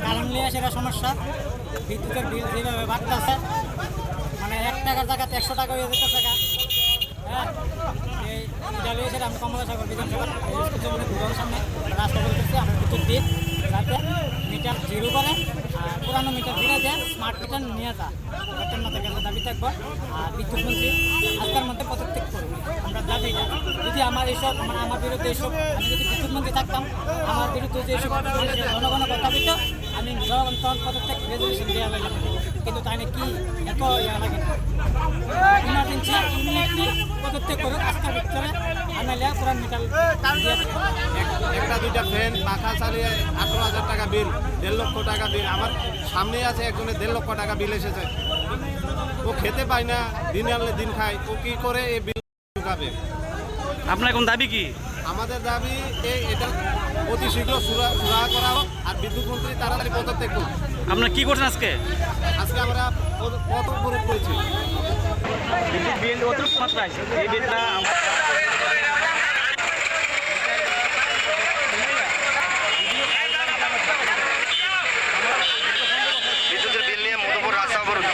কারণ নিয়ে সেটা সমস্যা, বিদ্যুতের বিল যেভাবে বাড়তেছে, মানে 1 টাকার জায়গাতে 100 টাকা হয়ে যেতে টাকা। হ্যাঁ, এটা নিয়ে সেটা আমি কমলাসাগর বিধানসভার ঘুরানোর সামনে রাস্তা করতেছি আমরা বিদ্যুৎ বিল যাতে মিটার জিরো করে, আর পুরানো মিটার ফিরে দেয়, স্মার্ট মিটার নিয়ে যা বর্তমান থেকে দাবি থাকবো। আর বিদ্যুৎ মন্ত্রী আজকের মধ্যে পদত্যাগ করবে আমরা দাবিটা। যদি আমার এইসব মানে আমার বিরুদ্ধে এইসব, আমি যদি বিদ্যুৎ মন্ত্রী থাকতাম, আমার বিরুদ্ধে যে এইসব জনগণ কথা বলত, আমি জনগণ তখন পদত্যাগ রেজলিউশন দেওয়া লাগলাম, কিন্তু তাই না কি এত ইয়া লাগে না, ইমার্জেন্সি ইমিডিয়েটলি পদত্যাগ করুক আজকের ভিতরে, আনাইলে পুরান মিটার একটা দুইটা ফ্যান পাখা চালিয়ে 18,000 টাকা বিল, 1.5 লক্ষ টাকা বিল। আমার সামনে আছে একজনের 1.5 লক্ষ টাকা বিল এসেছে, ও খেতে পায় না, দিন আনলে দিন খায়, ও কি করে এই বিল ঢুকাবে? আপনার এখন দাবি কি? আমাদের দাবি এটা অতি শীঘ্র সুরাহা করা হোক, আর বিদ্যুৎ মন্ত্রী তাড়াতাড়ি পদত্যাগ করুক। আপনারা কি করছেন আজকে? আজকে আমরা পথ অবরোধ করেছি। বিল অতিরিক্ত মাত্রায় এই বিলটা বিদ্যুতের বিল নিয়ে মধুপুর রাস্তা অবরোধ।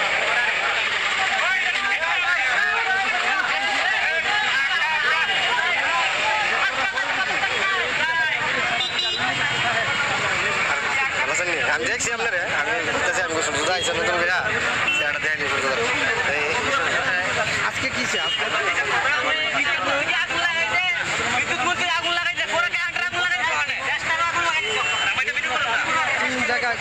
আমি দেখছি আপনারা, আমি বুঝতেছি আমি বুঝা আইসা নতুন করে সেটা দেয়নি আজকে কি কোন জায়গায়